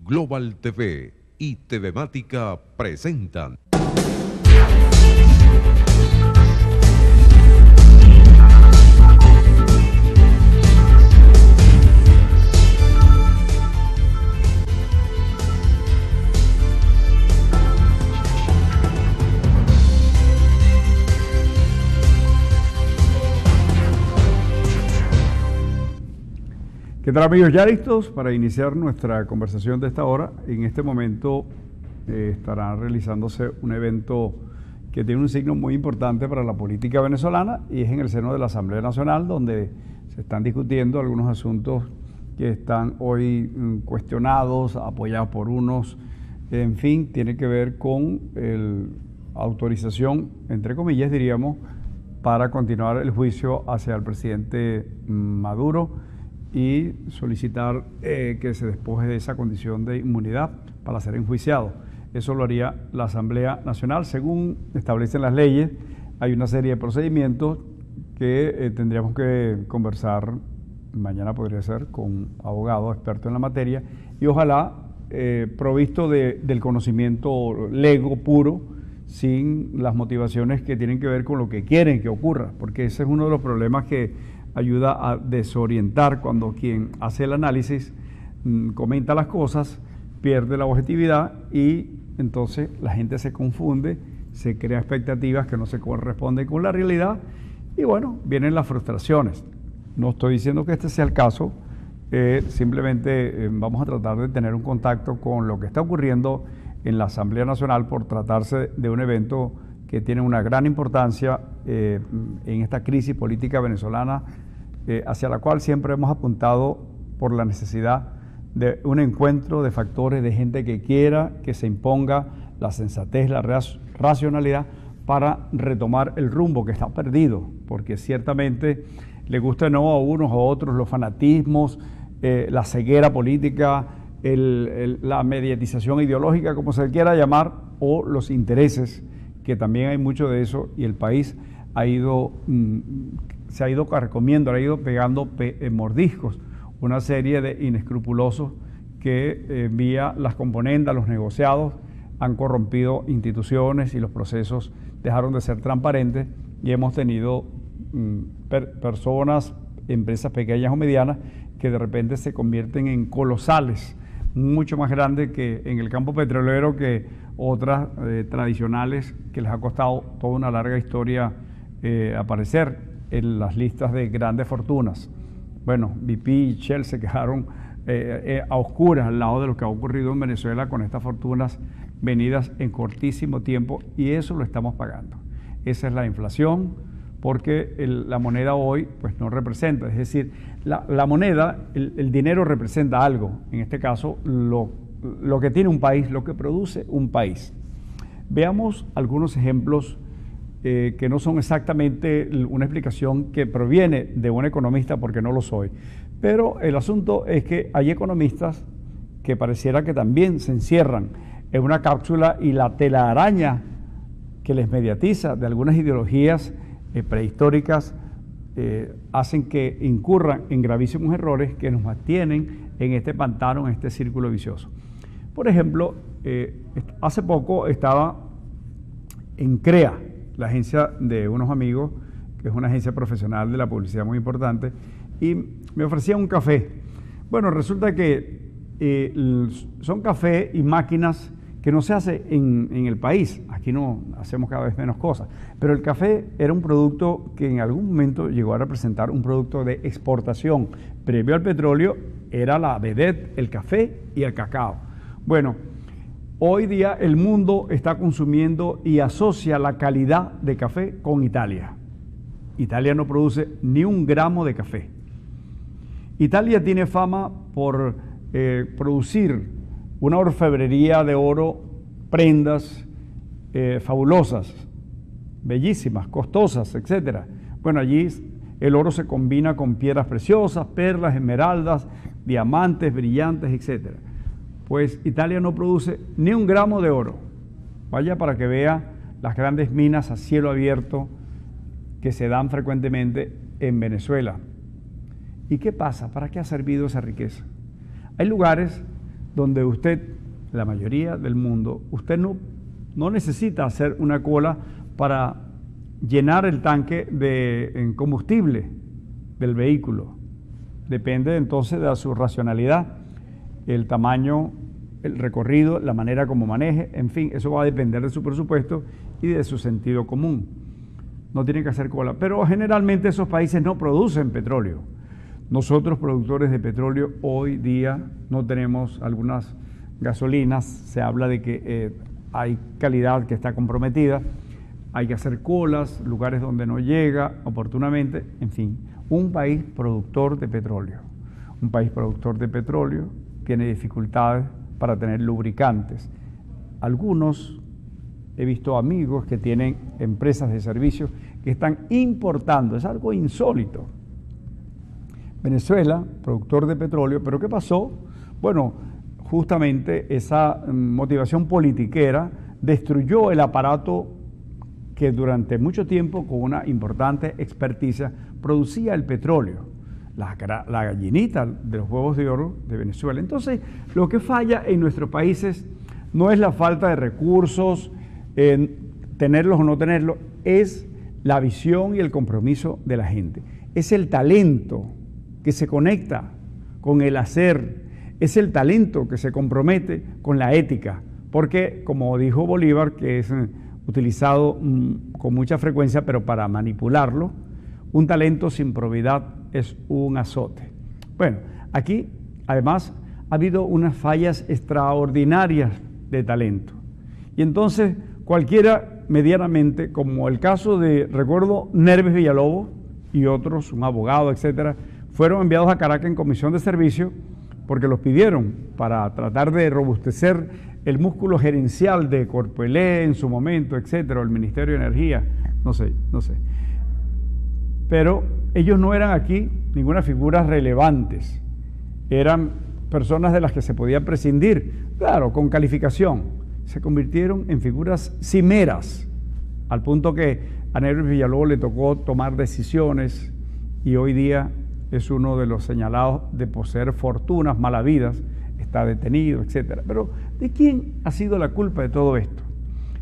Global TV y TVmática presentan. ¿Qué tal, amigos? Ya listos para iniciar nuestra conversación de esta hora. En este momento estará realizándose un evento que tiene un signo muy importante para la política venezolana y es en el seno de la Asamblea Nacional, donde se están discutiendo algunos asuntos que están hoy cuestionados, apoyados por unos. En fin, tiene que ver con la autorización, entre comillas diríamos, para continuar el juicio hacia el presidente Maduro y solicitar que se despoje de esa condición de inmunidad para ser enjuiciado. Eso lo haría la Asamblea Nacional. Según establecen las leyes, hay una serie de procedimientos que tendríamos que conversar, mañana podría ser, con abogados expertos en la materia, y ojalá provisto del conocimiento lego puro, sin las motivaciones que tienen que ver con lo que quieren que ocurra, porque ese es uno de los problemas que ayuda a desorientar cuando quien hace el análisis comenta las cosas, pierde la objetividad y entonces la gente se confunde, se crea expectativas que no se corresponden con la realidad y bueno, vienen las frustraciones. No estoy diciendo que este sea el caso, simplemente vamos a tratar de tener un contacto con lo que está ocurriendo en la Asamblea Nacional por tratarse de un evento que tiene una gran importancia en esta crisis política venezolana, hacia la cual siempre hemos apuntado por la necesidad de un encuentro de factores de gente que quiera que se imponga la sensatez, la racionalidad para retomar el rumbo que está perdido, porque ciertamente le gusta no a unos o a otros los fanatismos, la ceguera política, la mediatización ideológica, como se quiera llamar, o los intereses, que también hay mucho de eso, y el país se ha ido carcomiendo, ha ido pegando mordiscos, una serie de inescrupulosos que vía las componendas, los negociados, han corrompido instituciones y los procesos dejaron de ser transparentes y hemos tenido personas, empresas pequeñas o medianas, que de repente se convierten en colosales, mucho más grandes que en el campo petrolero que otras tradicionales que les ha costado toda una larga historia aparecer en las listas de grandes fortunas. Bueno, BP y Shell se quedaron a oscuras al lado de lo que ha ocurrido en Venezuela con estas fortunas venidas en cortísimo tiempo y eso lo estamos pagando. Esa es la inflación, porque la moneda hoy pues no representa, es decir, la moneda, el dinero representa algo, en este caso lo que tiene un país, lo que produce un país. Veamos algunos ejemplos que no son exactamente una explicación que proviene de un economista, porque no lo soy, pero el asunto es que hay economistas que pareciera que también se encierran en una cápsula y la telaraña que les mediatiza de algunas ideologías prehistóricas hacen que incurran en gravísimos errores que nos mantienen en este pantano, en este círculo vicioso. Por ejemplo, hace poco estaba en CREA, la agencia de unos amigos, que es una agencia profesional de la publicidad muy importante, y me ofrecían un café. Bueno, resulta que son café y máquinas que no se hace en el país. Aquí no hacemos cada vez menos cosas. Pero el café era un producto que en algún momento llegó a representar un producto de exportación. Previo al petróleo era la vedette, el café y el cacao. Bueno, hoy día el mundo está consumiendo y asocia la calidad de café con Italia. Italia no produce ni un gramo de café. Italia tiene fama por producir una orfebrería de oro, prendas fabulosas, bellísimas, costosas, etc. Bueno, allí el oro se combina con piedras preciosas, perlas, esmeraldas, diamantes, brillantes, etc. Pues Italia no produce ni un gramo de oro. Vaya para que vea las grandes minas a cielo abierto que se dan frecuentemente en Venezuela. ¿Y qué pasa? ¿Para qué ha servido esa riqueza? Hay lugares donde usted, la mayoría del mundo, usted no necesita hacer una cola para llenar el tanque de combustible del vehículo. Depende entonces de su racionalidad, el tamaño, el recorrido, la manera como maneje, en fin, eso va a depender de su presupuesto y de su sentido común. No tiene que hacer cola, pero generalmente esos países no producen petróleo. Nosotros, productores de petróleo, hoy día no tenemos algunas gasolinas, se habla de que hay calidad que está comprometida, hay que hacer colas, lugares donde no llega oportunamente, en fin, un país productor de petróleo. Un país productor de petróleo tiene dificultades para tener lubricantes. Algunos, he visto amigos que tienen empresas de servicios que están importando, es algo insólito. Venezuela, productor de petróleo, pero ¿qué pasó? Bueno, justamente esa motivación politiquera destruyó el aparato que durante mucho tiempo, con una importante experticia, producía el petróleo, la gallinita de los huevos de oro de Venezuela. Entonces, lo que falla en nuestros países no es la falta de recursos, tenerlos o no tenerlos, es la visión y el compromiso de la gente. Es el talento que se conecta con el hacer, es el talento que se compromete con la ética, porque como dijo Bolívar, que es utilizado con mucha frecuencia, pero para manipularlo, un talento sin probidad es un azote. Bueno, aquí además ha habido unas fallas extraordinarias de talento. Y entonces cualquiera medianamente, como el caso de, recuerdo, Nerves Villalobos y otros, un abogado, etcétera, fueron enviados a Caracas en comisión de servicio porque los pidieron para tratar de robustecer el músculo gerencial de Corpoelé en su momento, etcétera, el Ministerio de Energía, no sé. Pero ellos no eran aquí ninguna figuras relevantes, eran personas de las que se podía prescindir, claro, con calificación. Se convirtieron en figuras cimeras, al punto que a Nerves Villalobos le tocó tomar decisiones y hoy día es uno de los señalados de poseer fortunas malavidas, está detenido, etcétera. Pero ¿de quién ha sido la culpa de todo esto?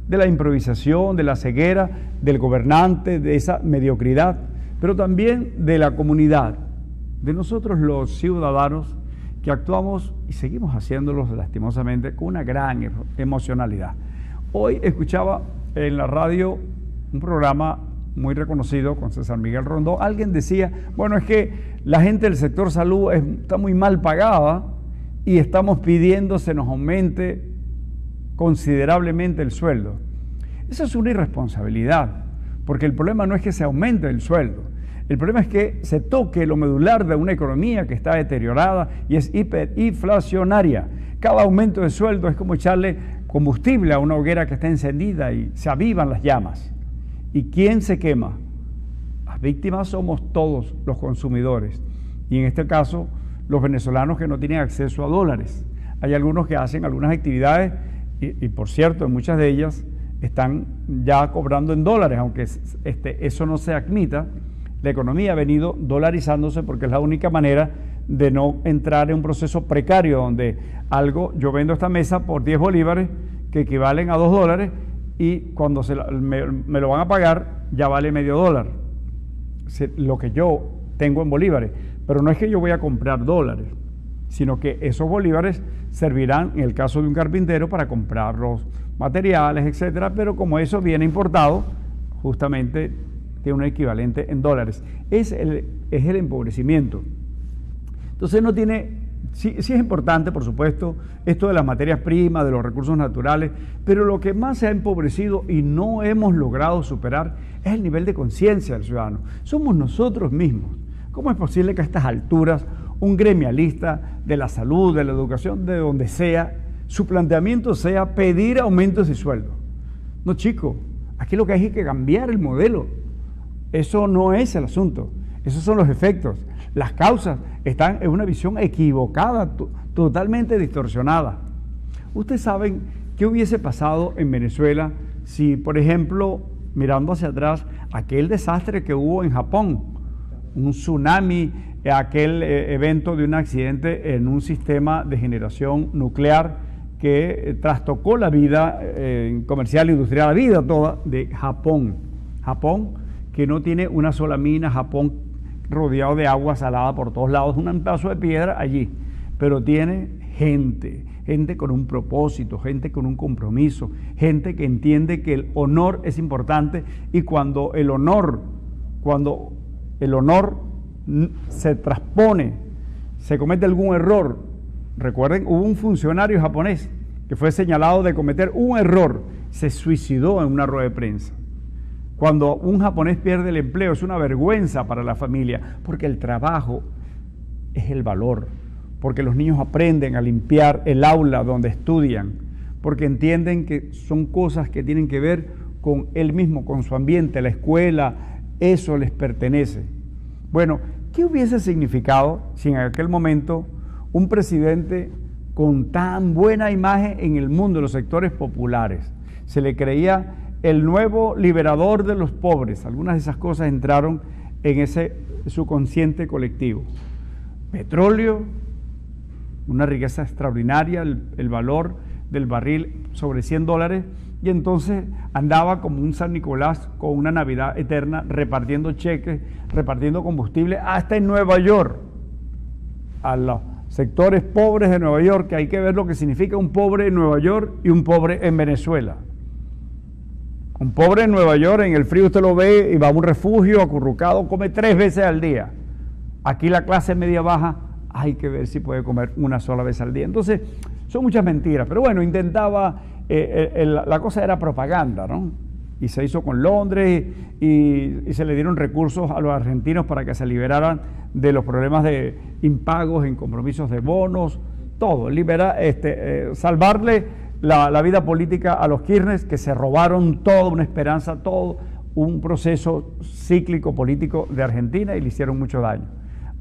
De la improvisación, de la ceguera, del gobernante, de esa mediocridad, pero también de la comunidad, de nosotros los ciudadanos que actuamos y seguimos haciéndolo lastimosamente con una gran emocionalidad. Hoy escuchaba en la radio un programa muy reconocido con César Miguel Rondón. Alguien decía, bueno, es que la gente del sector salud está muy mal pagada y estamos pidiendo se nos aumente considerablemente el sueldo. Esa es una irresponsabilidad, porque el problema no es que se aumente el sueldo, el problema es que se toque lo medular de una economía que está deteriorada y es hiperinflacionaria. Cada aumento de sueldo es como echarle combustible a una hoguera que está encendida y se avivan las llamas. ¿Y quién se quema? Las víctimas somos todos los consumidores y en este caso los venezolanos que no tienen acceso a dólares. Hay algunos que hacen algunas actividades y por cierto, en muchas de ellas están ya cobrando en dólares, aunque eso no se admita. La economía ha venido dolarizándose porque es la única manera de no entrar en un proceso precario donde yo vendo esta mesa por 10 bolívares que equivalen a $2 y cuando me lo van a pagar ya vale medio dólar, lo que yo tengo en bolívares. Pero no es que yo voy a comprar dólares, sino que esos bolívares servirán en el caso de un carpintero para comprar los materiales, etcétera, pero como eso viene importado, justamente tiene un equivalente en dólares. Es el empobrecimiento. Entonces no tiene, sí es importante, por supuesto, esto de las materias primas, de los recursos naturales, pero lo que más se ha empobrecido y no hemos logrado superar es el nivel de conciencia del ciudadano. Somos nosotros mismos. ¿Cómo es posible que a estas alturas un gremialista de la salud, de la educación, de donde sea, su planteamiento sea pedir aumentos de sueldo? No, chico, aquí lo que hay es que cambiar el modelo. Eso no es el asunto, esos son los efectos. Las causas están en una visión equivocada, totalmente distorsionada. Ustedes saben qué hubiese pasado en Venezuela si, por ejemplo, mirando hacia atrás, aquel desastre que hubo en Japón, un tsunami aquel evento de un accidente en un sistema de generación nuclear que trastocó la vida comercial e industrial, la vida toda de Japón. Japón, que no tiene una sola mina, Japón rodeado de agua salada por todos lados, un pedazo de piedra allí, pero tiene gente con un propósito, gente con un compromiso, gente que entiende que el honor es importante, y cuando el honor se transpone, se comete algún error. Recuerden, hubo un funcionario japonés que fue señalado de cometer un error, se suicidó en una rueda de prensa. Cuando un japonés pierde el empleo es una vergüenza para la familia, porque el trabajo es el valor, porque los niños aprenden a limpiar el aula donde estudian, porque entienden que son cosas que tienen que ver con él mismo, con su ambiente, la escuela, eso les pertenece. Bueno, ¿qué hubiese significado si en aquel momento un presidente con tan buena imagen en el mundo de los sectores populares se le creía el nuevo liberador de los pobres? Algunas de esas cosas entraron en ese subconsciente colectivo. Petróleo, una riqueza extraordinaria, el valor del barril sobre $100, y entonces andaba como un San Nicolás con una Navidad eterna repartiendo cheques, repartiendo combustible, hasta en Nueva York, a los sectores pobres de Nueva York, que hay que ver lo que significa un pobre en Nueva York y un pobre en Venezuela. Un pobre en Nueva York, en el frío usted lo ve y va a un refugio acurrucado, come 3 veces al día. Aquí la clase media baja, hay que ver si puede comer una sola vez al día. Entonces, son muchas mentiras, pero bueno, intentaba, la cosa era propaganda, ¿no? Y se hizo con Londres y se le dieron recursos a los argentinos para que se liberaran de los problemas de impagos en compromisos de bonos, todo, salvarle la vida política a los Kirchner, que se robaron toda una esperanza, todo un proceso cíclico político de Argentina, y le hicieron mucho daño.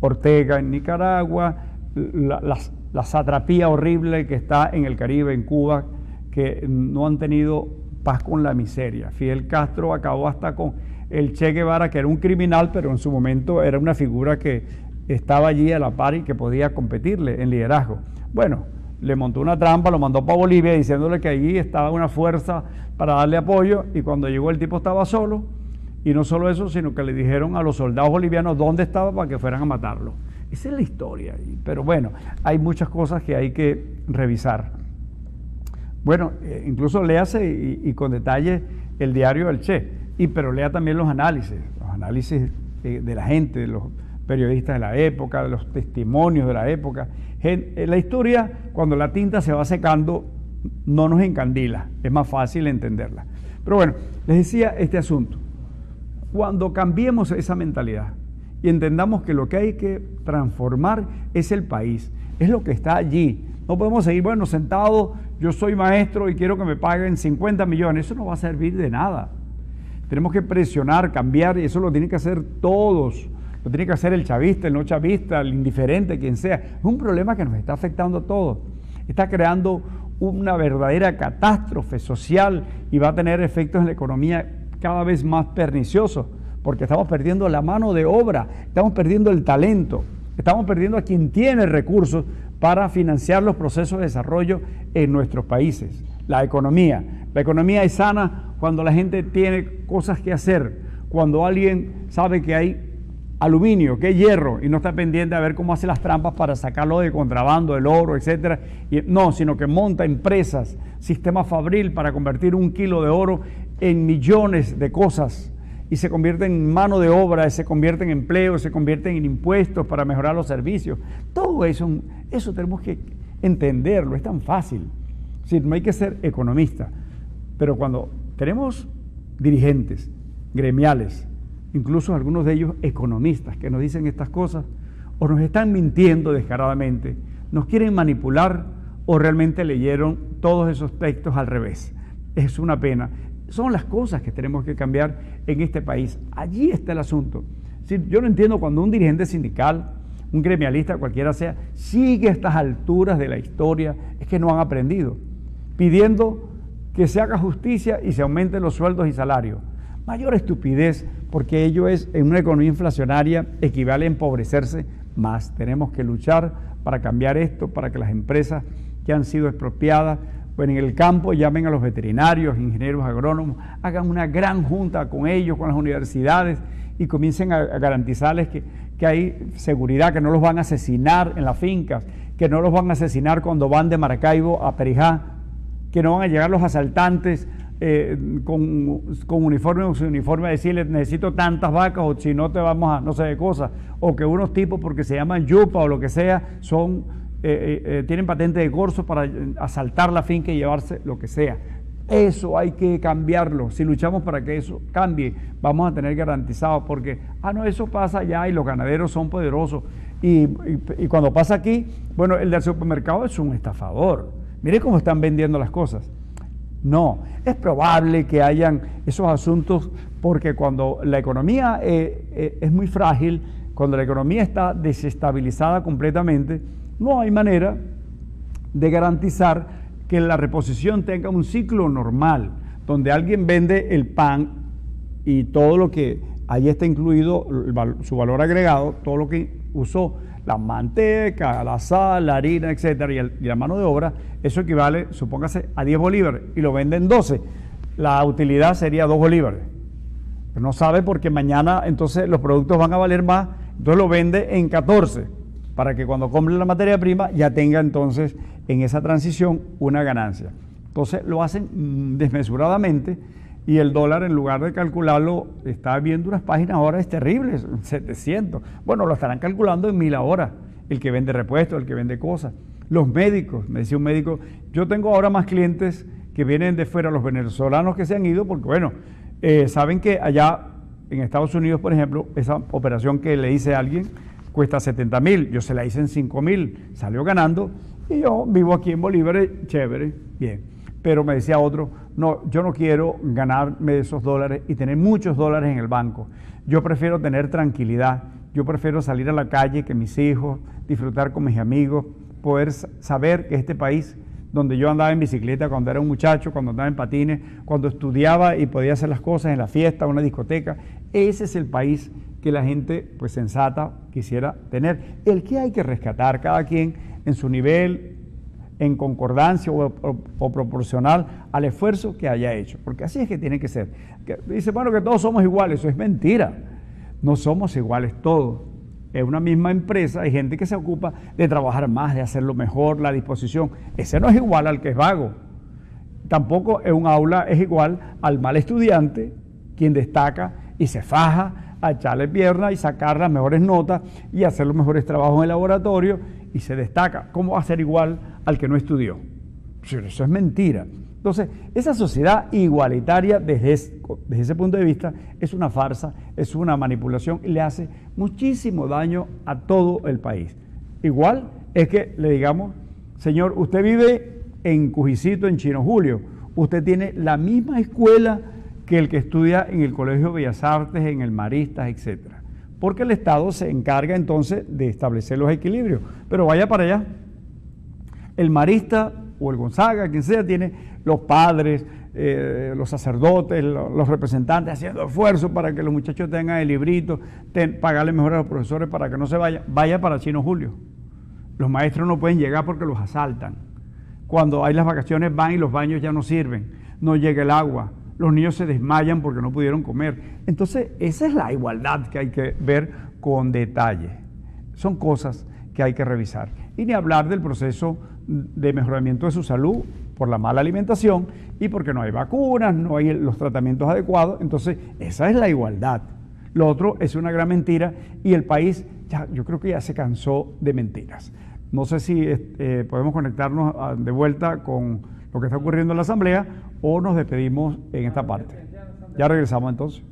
Ortega en Nicaragua, la satrapía horrible que está en el Caribe, en Cuba, que no han tenido paz con la miseria. Fidel Castro acabó hasta con el Che Guevara, que era un criminal, pero en su momento era una figura que estaba allí a la par y que podía competirle en liderazgo. Bueno, le montó una trampa, lo mandó para Bolivia diciéndole que allí estaba una fuerza para darle apoyo, y cuando llegó el tipo estaba solo. Y no solo eso, sino que le dijeron a los soldados bolivianos dónde estaba para que fueran a matarlo. Esa es la historia. Pero bueno, hay muchas cosas que hay que revisar. Bueno, incluso léase y con detalle el diario del Che, pero lea también los análisis de la gente, de los periodistas de la época, de los testimonios de la época. La historia, cuando la tinta se va secando, no nos encandila, es más fácil entenderla. Pero bueno, les decía este asunto. Cuando cambiemos esa mentalidad y entendamos que lo que hay que transformar es el país, es lo que está allí. No podemos seguir, bueno, sentados, yo soy maestro y quiero que me paguen 50 millones. Eso no va a servir de nada. Tenemos que presionar, cambiar, y eso lo tienen que hacer todos. Lo tiene que hacer el chavista, el no chavista, el indiferente, quien sea. Es un problema que nos está afectando a todos. Está creando una verdadera catástrofe social y va a tener efectos en la economía cada vez más perniciosos, porque estamos perdiendo la mano de obra, estamos perdiendo el talento, estamos perdiendo a quien tiene recursos para financiar los procesos de desarrollo en nuestros países. La economía es sana cuando la gente tiene cosas que hacer, cuando alguien sabe que hay aluminio, que hay hierro, y no está pendiente a ver cómo hace las trampas para sacarlo de contrabando, el oro, etcétera. No, sino que monta empresas, sistema fabril para convertir 1 kilo de oro en millones de cosas, y se convierten en mano de obra, se convierten en empleo, se convierten en impuestos para mejorar los servicios. Todo eso tenemos que entenderlo, es tan fácil. Es decir, no hay que ser economista, pero cuando tenemos dirigentes gremiales, incluso algunos de ellos economistas, que nos dicen estas cosas, o nos están mintiendo descaradamente, nos quieren manipular, o realmente leyeron todos esos textos al revés. Es una pena. Son las cosas que tenemos que cambiar en este país. Allí está el asunto. Yo no entiendo cuando un dirigente sindical, un gremialista, cualquiera sea, sigue a estas alturas de la historia, es que no han aprendido, pidiendo que se haga justicia y se aumenten los sueldos y salarios. Mayor estupidez, porque ello es, en una economía inflacionaria, equivale a empobrecerse más. Tenemos que luchar para cambiar esto, para que las empresas que han sido expropiadas, bueno, en el campo llamen a los veterinarios, ingenieros agrónomos, hagan una gran junta con ellos, con las universidades y comiencen a garantizarles que hay seguridad, que no los van a asesinar en las fincas, que no los van a asesinar cuando van de Maracaibo a Perijá, que no van a llegar los asaltantes con uniforme o sin uniforme a decirles necesito tantas vacas o si no te vamos a no sé de cosas, o que unos tipos porque se llaman yupa o lo que sea tienen patente de corso para asaltar la finca y llevarse lo que sea. Eso hay que cambiarlo. Si luchamos para que eso cambie, vamos a tener garantizado, porque no, eso pasa allá y los ganaderos son poderosos y cuando pasa aquí, bueno, el del supermercado es un estafador. Mire cómo están vendiendo las cosas. No, es probable que hayan esos asuntos porque cuando la economía es muy frágil, cuando la economía está desestabilizada completamente, no hay manera de garantizar que la reposición tenga un ciclo normal, donde alguien vende el pan y todo lo que ahí está incluido, su valor agregado, todo lo que usó, la manteca, la sal, la harina, etcétera, y la mano de obra, eso equivale, supóngase, a 10 bolívares y lo venden 12. La utilidad sería 2 bolívares. Pero no sabe porque mañana entonces los productos van a valer más, entonces lo vende en 14, para que cuando compre la materia prima ya tenga entonces en esa transición una ganancia. Entonces lo hacen desmesuradamente y el dólar, en lugar de calcularlo, está viendo unas páginas ahora, es terrible, 700. Bueno, lo estarán calculando en 1000 ahora, el que vende repuestos, el que vende cosas. Los médicos, me decía un médico, yo tengo ahora más clientes que vienen de fuera, los venezolanos que se han ido, porque bueno, saben que allá en Estados Unidos, por ejemplo, esa operación que le hice a alguien cuesta 70.000, yo se la hice en 5.000, salió ganando, y yo vivo aquí en Bolívar, chévere, bien. Pero me decía otro, no, yo no quiero ganarme esos dólares y tener muchos dólares en el banco. Yo prefiero tener tranquilidad, yo prefiero salir a la calle, que mis hijos, disfrutar con mis amigos, poder saber que este país donde yo andaba en bicicleta cuando era un muchacho, cuando andaba en patines, cuando estudiaba y podía hacer las cosas en la fiesta, en una discoteca, ese es el país que la gente pues sensata quisiera tener. El que hay que rescatar, cada quien en su nivel, en concordancia o proporcional al esfuerzo que haya hecho, porque así es que tiene que ser. Dice, bueno, que todos somos iguales, eso es mentira, no somos iguales todos. Es una misma empresa, hay gente que se ocupa de trabajar más, de hacerlo mejor, la disposición, ese no es igual al que es vago. Tampoco en un aula es igual al mal estudiante, quien destaca y se faja a echarle pierna y sacar las mejores notas y hacer los mejores trabajos en el laboratorio y se destaca. ¿Cómo va a ser igual al que no estudió? Eso es mentira. Entonces, esa sociedad igualitaria desde ese punto de vista es una farsa, es una manipulación y le hace muchísimo daño a todo el país. Igual es que le digamos, señor, usted vive en Cujicito, en Chino Julio, usted tiene la misma escuela que el que estudia en el Colegio Bellas Artes, en el Maristas, etcétera. Porque el Estado se encarga entonces de establecer los equilibrios. Pero vaya para allá. El Marista o el Gonzaga, quien sea, tiene los padres, los sacerdotes, los representantes haciendo esfuerzos para que los muchachos tengan el librito, pagarle mejor a los profesores para que no se vayan. Vaya para Chino Julio. Los maestros no pueden llegar porque los asaltan. Cuando hay las vacaciones van y los baños ya no sirven, no llega el agua. Los niños se desmayan porque no pudieron comer. Entonces, esa es la igualdad que hay que ver con detalle. Son cosas que hay que revisar. Y ni hablar del proceso de mejoramiento de su salud por la mala alimentación y porque no hay vacunas, no hay los tratamientos adecuados. Entonces, esa es la igualdad. Lo otro es una gran mentira y el país, yo creo que ya se cansó de mentiras. No sé si podemos conectarnos de vuelta con lo que está ocurriendo en la Asamblea o nos despedimos en esta parte. Ya regresamos entonces.